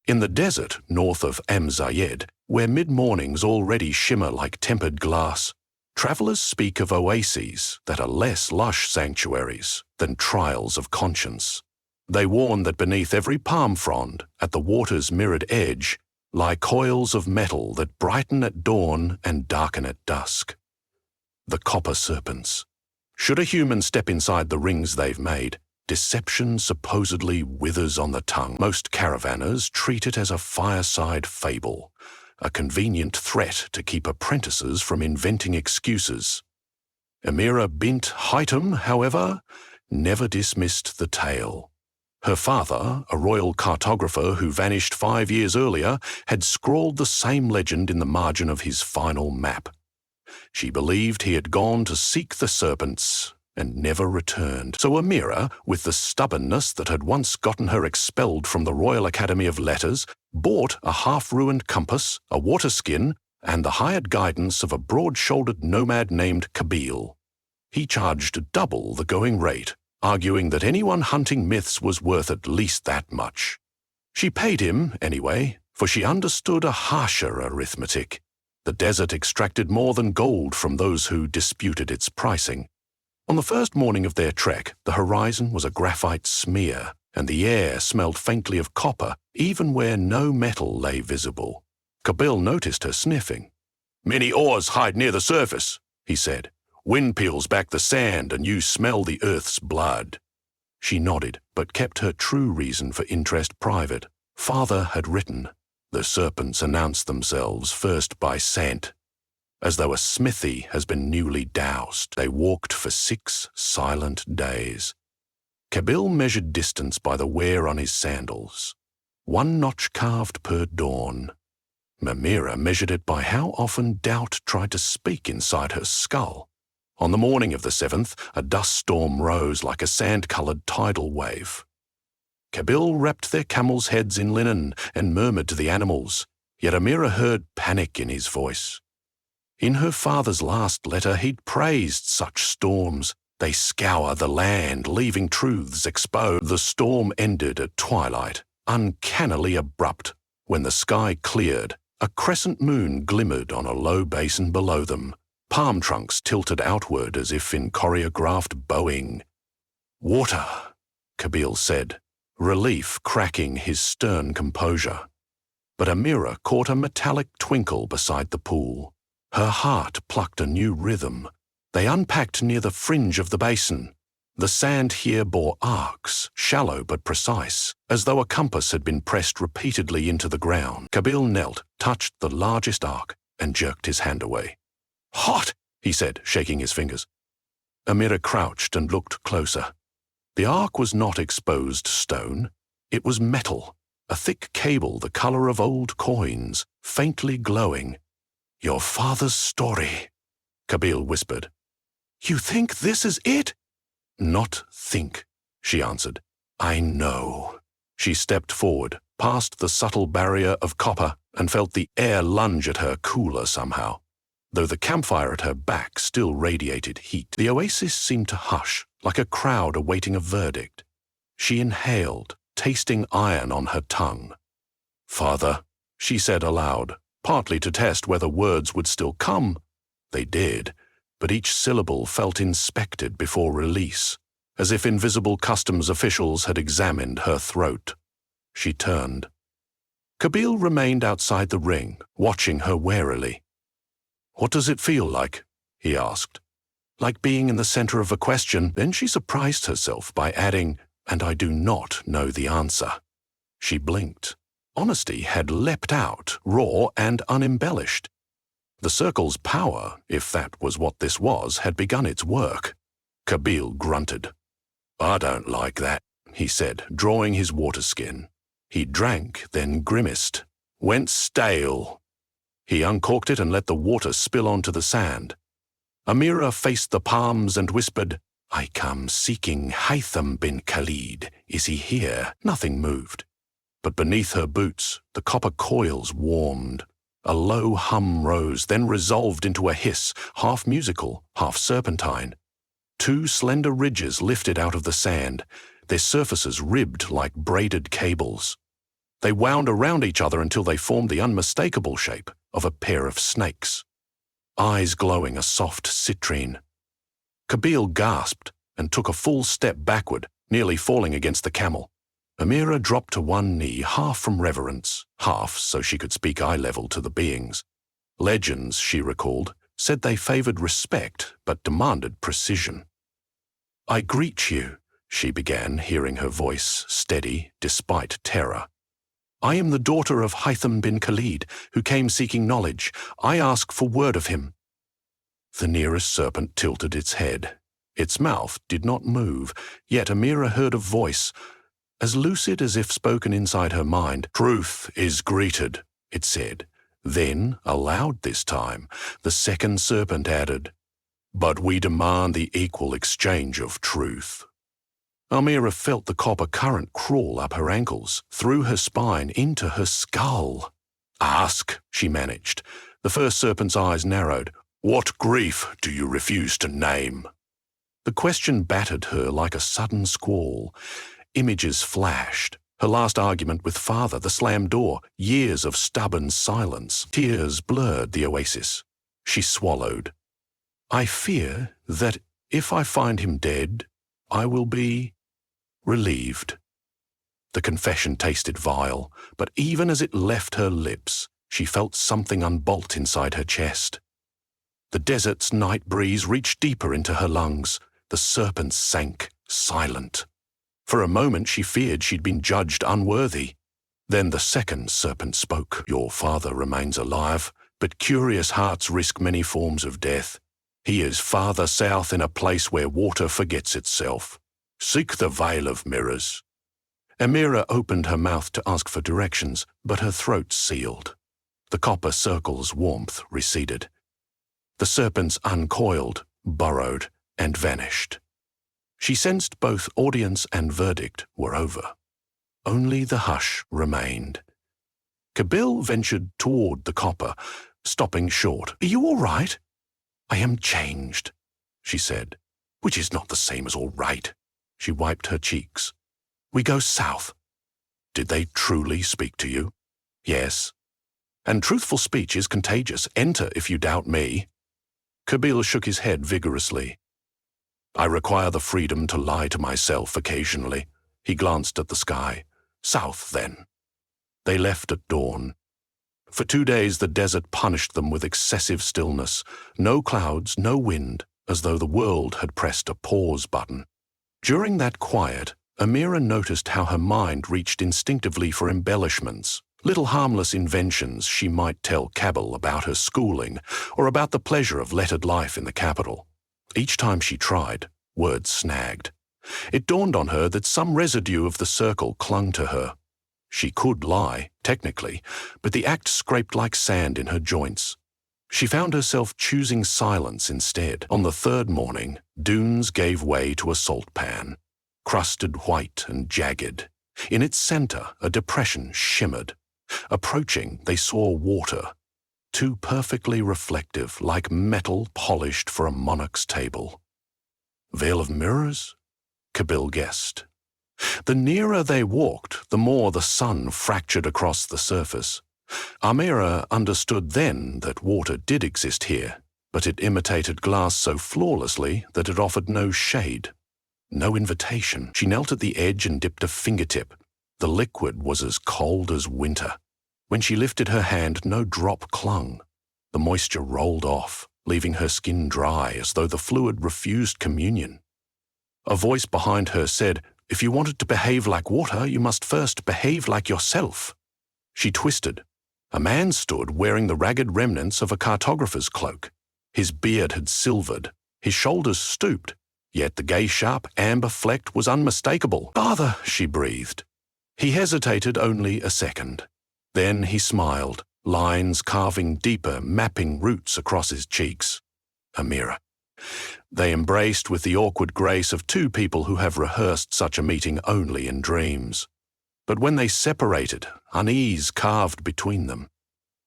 In the desert north of Zayed, where mid-mornings already shimmer like tempered glass, travelers speak of oases that are less lush sanctuaries than trials of conscience. They warn that beneath every palm frond, at the water's mirrored edge, lie coils of metal that brighten at dawn and darken at dusk. The copper serpents. Should a human step inside the rings they've made, deception supposedly withers on the tongue. Most caravanners treat it as a fireside fable, a convenient threat to keep apprentices from inventing excuses. Amira bint Haytham, however, never dismissed the tale. Her father, a royal cartographer who vanished 5 years earlier, had scrawled the same legend in the margin of his final map. She believed he had gone to seek the serpents and never returned. So Amira, with the stubbornness that had once gotten her expelled from the Royal Academy of Letters, bought a half-ruined compass, a water skin, and the hired guidance of a broad-shouldered nomad named Kabil. He charged double the going rate, arguing that anyone hunting myths was worth at least that much. She paid him, anyway, for she understood a harsher arithmetic. The desert extracted more than gold from those who disputed its pricing. On the first morning of their trek, the horizon was a graphite smear, and the air smelled faintly of copper, even where no metal lay visible. Kabil noticed her sniffing. "Many ores hide near the surface," he said. "Wind peels back the sand and you smell the earth's blood." She nodded, but kept her true reason for interest private. Father had written, "The serpents announce themselves first by scent." As though a smithy has been newly doused, they walked for 6 silent days. Kabil measured distance by the wear on his sandals. 1 notch carved per dawn. Amira measured it by how often doubt tried to speak inside her skull. On the morning of the 7th, a dust storm rose like a sand-colored tidal wave. Kabil wrapped their camels' heads in linen and murmured to the animals, yet Amira heard panic in his voice. In her father's last letter, he'd praised such storms. They scour the land, leaving truths exposed. The storm ended at twilight, uncannily abrupt. When the sky cleared, a crescent moon glimmered on a low basin below them. Palm trunks tilted outward as if in choreographed bowing. "Water," Kabil said, relief cracking his stern composure. But Amira caught a metallic twinkle beside the pool. Her heart plucked a new rhythm. They unpacked near the fringe of the basin. The sand here bore arcs, shallow but precise, as though a compass had been pressed repeatedly into the ground. Kabil knelt, touched the largest arc, and jerked his hand away. "Hot," he said, shaking his fingers. Amira crouched and looked closer. The arc was not exposed stone. It was metal, a thick cable the color of old coins, faintly glowing. "Your father's story," Kabil whispered. "You think this is it?" "Not think," she answered. "I know." She stepped forward, past the subtle barrier of copper, and felt the air lunge at her cooler somehow. Though the campfire at her back still radiated heat, the oasis seemed to hush, like a crowd awaiting a verdict. She inhaled, tasting iron on her tongue. "Father," she said aloud, partly to test whether words would still come. They did, but each syllable felt inspected before release, as if invisible customs officials had examined her throat. She turned. Kabil remained outside the ring, watching her warily. "What does it feel like?" he asked. Like being in the center of a question, then she surprised herself by adding, "And I do not know the answer." She blinked. Honesty had leapt out, raw and unembellished. The circle's power, if that was what this was, had begun its work. Kabil grunted. "I don't like that," he said, drawing his water skin. He drank, then grimaced. "Went stale." He uncorked it and let the water spill onto the sand. Amira faced the palms and whispered, "I come seeking Haytham bin Khalid. Is he here?" Nothing moved. But beneath her boots, the copper coils warmed. A low hum rose, then resolved into a hiss, half musical, half serpentine. 2 slender ridges lifted out of the sand, their surfaces ribbed like braided cables. They wound around each other until they formed the unmistakable shape of a pair of snakes, eyes glowing a soft citrine. Kabyle gasped and took a full step backward, nearly falling against the camel. Amira dropped to one knee, half from reverence, half so she could speak eye level to the beings. Legends, she recalled, said they favored respect but demanded precision. "I greet you," she began, hearing her voice steady despite terror. "I am the daughter of Haytham bin Khalid, who came seeking knowledge. I ask for word of him." The nearest serpent tilted its head. Its mouth did not move, yet Amira heard a voice, as lucid as if spoken inside her mind. "Truth is greeted," it said. Then, aloud this time, the second serpent added, "But we demand the equal exchange of truth." Amira felt the copper current crawl up her ankles, through her spine, into her skull. "Ask," she managed. The first serpent's eyes narrowed. "What grief do you refuse to name?" The question battered her like a sudden squall. Images flashed. Her last argument with father, the slammed door, years of stubborn silence. Tears blurred the oasis. She swallowed. "I fear that if I find him dead, I will be relieved." The confession tasted vile, but even as it left her lips, she felt something unbolt inside her chest. The desert's night breeze reached deeper into her lungs. The serpent sank, silent. For a moment she feared she'd been judged unworthy. Then the second serpent spoke. "Your father remains alive, but curious hearts risk many forms of death. He is farther south in a place where water forgets itself. Seek the Vale of Mirrors." Amira opened her mouth to ask for directions, but her throat sealed. The copper circle's warmth receded. The serpents uncoiled, burrowed, and vanished. She sensed both audience and verdict were over. Only the hush remained. Kabyle ventured toward the copper, stopping short. "Are you all right?" "I am changed," she said, which is not the same as all right. She wiped her cheeks. "We go south." "Did they truly speak to you?" "Yes. And truthful speech is contagious. Enter if you doubt me." Kabyle shook his head vigorously. "I require the freedom to lie to myself occasionally." He glanced at the sky. "South, then." They left at dawn. For 2 days the desert punished them with excessive stillness. No clouds, no wind, as though the world had pressed a pause button. During that quiet, Amira noticed how her mind reached instinctively for embellishments, little harmless inventions she might tell Kabyle about her schooling or about the pleasure of lettered life in the capital. Each time she tried, words snagged. It dawned on her that some residue of the circle clung to her. She could lie, technically, but the act scraped like sand in her joints. She found herself choosing silence instead. On the third morning, dunes gave way to a salt pan, crusted white and jagged. In its center, a depression shimmered. Approaching, they saw water, too perfectly reflective, like metal polished for a monarch's table. "Vale of Mirrors?" Kabyle guessed. The nearer they walked, the more the sun fractured across the surface. Amira understood then that water did exist here, but it imitated glass so flawlessly that it offered no shade, no invitation. She knelt at the edge and dipped a fingertip. The liquid was as cold as winter. When she lifted her hand, no drop clung. The moisture rolled off, leaving her skin dry as though the fluid refused communion. A voice behind her said, "If you wanted to behave like water, you must first behave like yourself." She twisted. A man stood wearing the ragged remnants of a cartographer's cloak. His beard had silvered, his shoulders stooped, yet the gay sharp amber fleck was unmistakable. "Father," she breathed. He hesitated only a second. Then he smiled, lines carving deeper, mapping roots across his cheeks. "Amira." They embraced with the awkward grace of two people who have rehearsed such a meeting only in dreams. But when they separated, unease carved between them.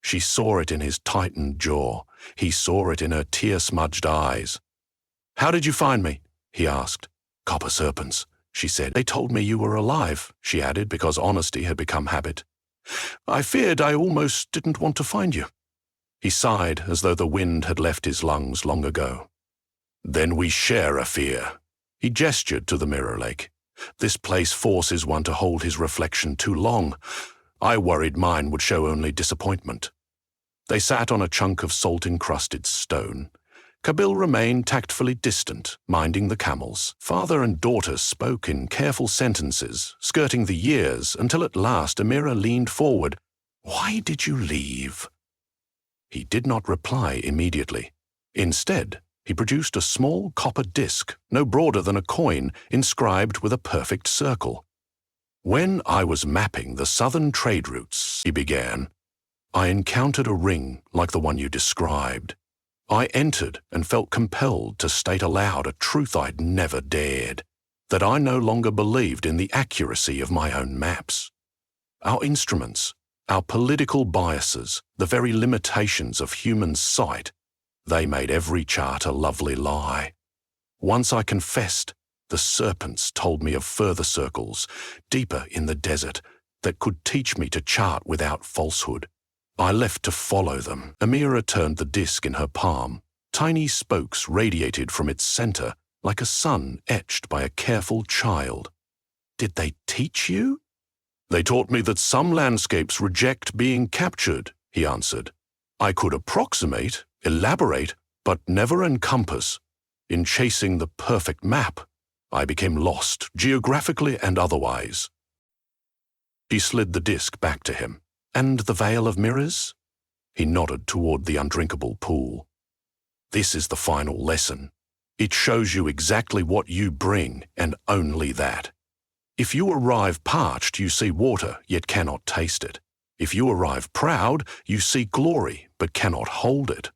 She saw it in his tightened jaw. He saw it in her tear-smudged eyes. "How did you find me?" he asked. "Copper serpents," she said. "They told me you were alive," she added, because honesty had become habit. I feared I almost didn't want to find you." He sighed as though the wind had left his lungs long ago. "Then we share a fear." He gestured to the mirror lake. "This place forces one to hold his reflection too long. I worried mine would show only disappointment." They sat on a chunk of salt-encrusted stone. Kabil remained tactfully distant, minding the camels. Father and daughter spoke in careful sentences, skirting the years, until at last Amira leaned forward. "Why did you leave?" He did not reply immediately. Instead, he produced a small copper disc, no broader than a coin, inscribed with a perfect circle. "When I was mapping the southern trade routes," he began, "I encountered a ring like the one you described. I entered and felt compelled to state aloud a truth I'd never dared, that I no longer believed in the accuracy of my own maps. Our instruments, our political biases, the very limitations of human sight, they made every chart a lovely lie. Once I confessed, the Serpents told me of further circles, deeper in the desert, that could teach me to chart without falsehood. I left to follow them." Amira turned the disc in her palm. Tiny spokes radiated from its center, like a sun etched by a careful child. "Did they teach you?" "They taught me that some landscapes reject being captured," he answered. "I could approximate, elaborate, but never encompass. In chasing the perfect map, I became lost, geographically and otherwise." She slid the disc back to him. "And the Veil of Mirrors?" He nodded toward the undrinkable pool. "This is the final lesson. It shows you exactly what you bring, and only that. If you arrive parched, you see water, yet cannot taste it. If you arrive proud, you seek glory, but cannot hold it.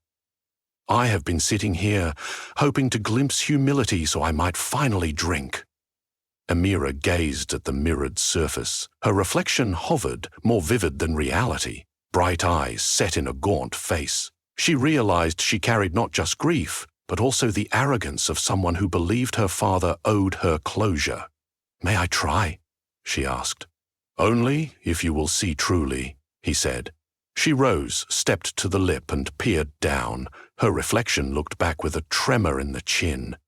I have been sitting here, hoping to glimpse humility so I might finally drink." Amira gazed at the mirrored surface. Her reflection hovered, more vivid than reality, bright eyes set in a gaunt face. She realized she carried not just grief, but also the arrogance of someone who believed her father owed her closure. "May I try?" she asked. "Only if you will see truly," he said. She rose, stepped to the lip, and peered down. Her reflection looked back with a tremor in the chin.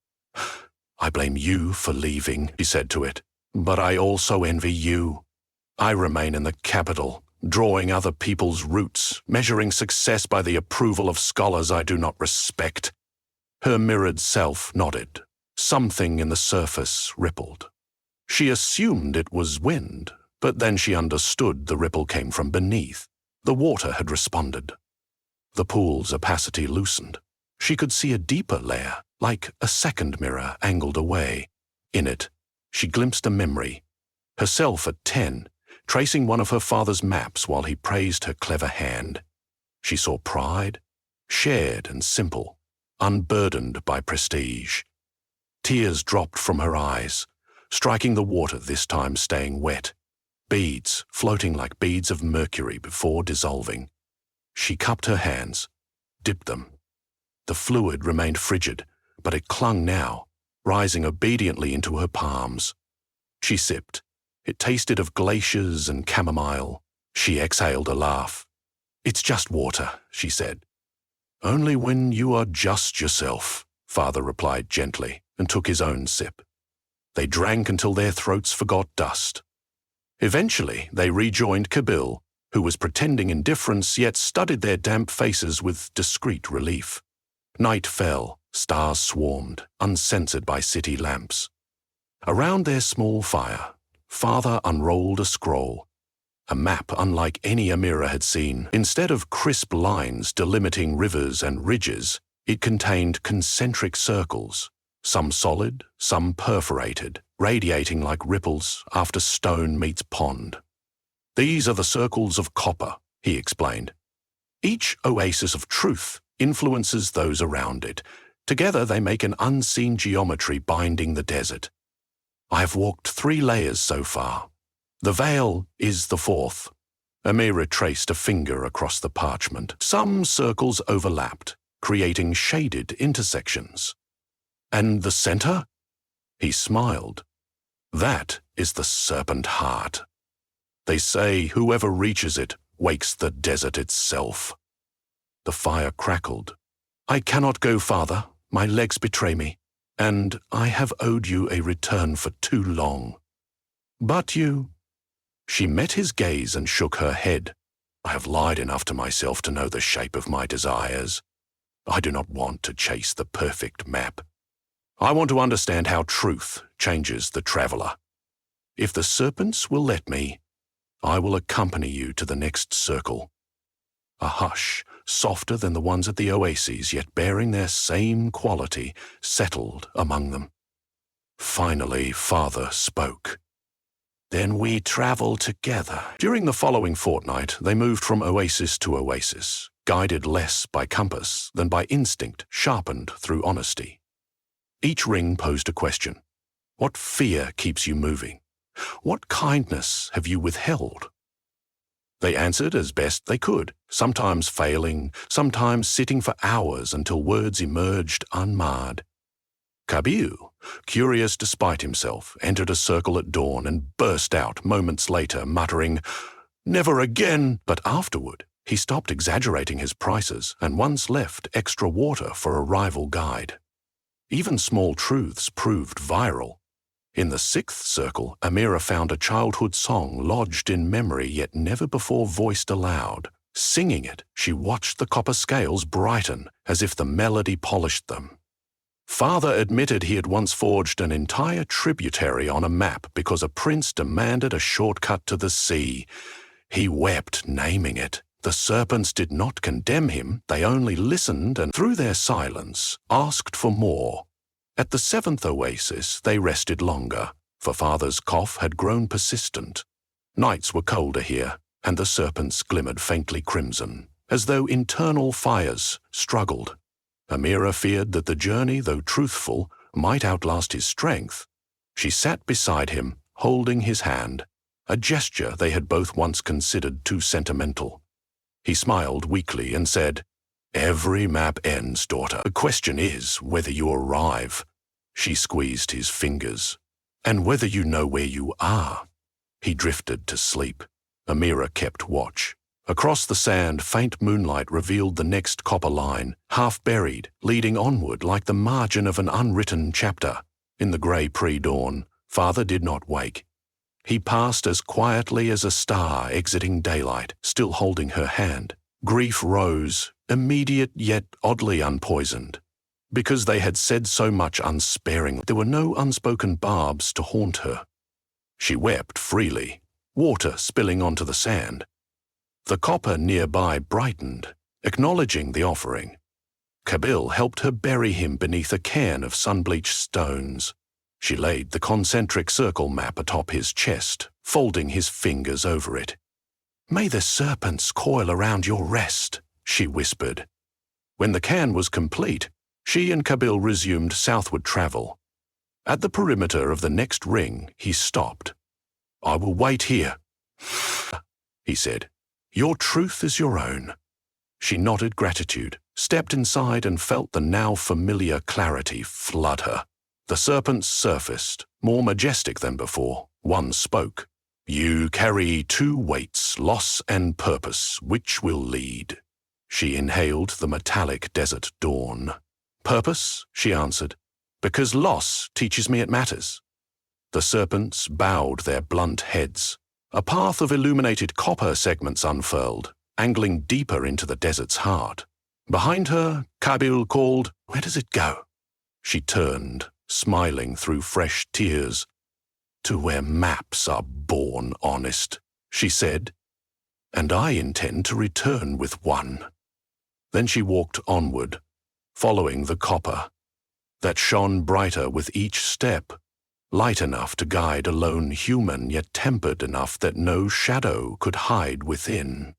"I blame you for leaving," he said to it, "but I also envy you. I remain in the capital, drawing other people's roots, measuring success by the approval of scholars I do not respect." Her mirrored self nodded. Something in the surface rippled. She assumed it was wind, but then she understood the ripple came from beneath. The water had responded. The pool's opacity loosened. She could see a deeper layer, like a second mirror angled away. In it, she glimpsed a memory. Herself at 10, tracing one of her father's maps while he praised her clever hand. She saw pride, shared and simple, unburdened by prestige. Tears dropped from her eyes, striking the water, this time staying wet. Beads floating like beads of mercury before dissolving. She cupped her hands, dipped them. The fluid remained frigid, but it clung now, rising obediently into her palms. She sipped. It tasted of glaciers and chamomile. She exhaled a laugh. "It's just water," she said. "Only when you are just yourself," Father replied gently, and took his own sip. They drank until their throats forgot dust. Eventually, they rejoined Kabil, who was pretending indifference yet studied their damp faces with discreet relief. Night fell, stars swarmed, uncensored by city lamps. Around their small fire, Father unrolled a scroll, a map unlike any Amira had seen. Instead of crisp lines delimiting rivers and ridges, it contained concentric circles, some solid, some perforated, radiating like ripples after stone meets pond. "These are the circles of copper," he explained. "Each oasis of truth influences those around it. Together they make an unseen geometry binding the desert. I have walked 3 layers so far. The veil is the 4th. Amira traced a finger across the parchment. Some circles overlapped, creating shaded intersections. "And the center?" He smiled. "That is the serpent heart." They say whoever reaches it wakes the desert itself." The fire crackled. "I cannot go farther. My legs betray me, and I have owed you a return for too long. But you—" She met his gaze and shook her head. "I have lied enough to myself to know the shape of my desires. I do not want to chase the perfect map. I want to understand how truth changes the traveler. If the serpents will let me, I will accompany you to the next circle." A hush, softer than the ones at the oases, yet bearing their same quality, settled among them. Finally, Father spoke. "Then we travel together." During the following fortnight, they moved from oasis to oasis, guided less by compass than by instinct sharpened through honesty. Each ring posed a question. What fear keeps you moving? What kindness have you withheld? They answered as best they could, sometimes failing, sometimes sitting for hours until words emerged unmarred. Kabil, curious despite himself, entered a circle at dawn and burst out moments later, muttering, "Never again!" But afterward, he stopped exaggerating his prices and once left extra water for a rival guide. Even small truths proved viral. In the 6th circle, Amira found a childhood song lodged in memory yet never before voiced aloud. Singing it, she watched the copper scales brighten as if the melody polished them. Father admitted he had once forged an entire tributary on a map because a prince demanded a shortcut to the sea. He wept naming it. The serpents did not condemn him, they only listened and, through their silence, asked for more. At the 7th oasis, they rested longer, for Father's cough had grown persistent. Nights were colder here, and the serpents glimmered faintly crimson, as though internal fires struggled. Amira feared that the journey, though truthful, might outlast his strength. She sat beside him, holding his hand, a gesture they had both once considered too sentimental. He smiled weakly and said, "Every map ends, daughter. The question is whether you arrive." She squeezed his fingers. "And whether you know where you are." He drifted to sleep. Amira kept watch. Across the sand, faint moonlight revealed the next copper line, half buried, leading onward like the margin of an unwritten chapter. In the grey pre-dawn, Father did not wake. He passed as quietly as a star exiting daylight, still holding her hand. Grief rose, immediate yet oddly unpoisoned. Because they had said so much unsparingly, there were no unspoken barbs to haunt her. She wept freely, water spilling onto the sand. The copper nearby brightened, acknowledging the offering. Kabil helped her bury him beneath a cairn of sun-bleached stones. She laid the concentric circle map atop his chest, folding his fingers over it. "May the serpents coil around your rest," she whispered. When the cairn was complete, she and Kabil resumed southward travel. At the perimeter of the next ring, he stopped. "I will wait here," he said. "Your truth is your own." She nodded gratitude, stepped inside and felt the now familiar clarity flood her. The serpents surfaced, more majestic than before. One spoke. "You carry two weights, loss and purpose. Which will lead?" She inhaled the metallic desert dawn. "Purpose," she answered, "because loss teaches me it matters." The serpents bowed their blunt heads. A path of illuminated copper segments unfurled, angling deeper into the desert's heart. Behind her, Kabil called, "Where does it go?" She turned, smiling through fresh tears. "To where maps are born honest," she said, "and I intend to return with one." Then she walked onward, following the copper, that shone brighter with each step, light enough to guide a lone human, yet tempered enough that no shadow could hide within.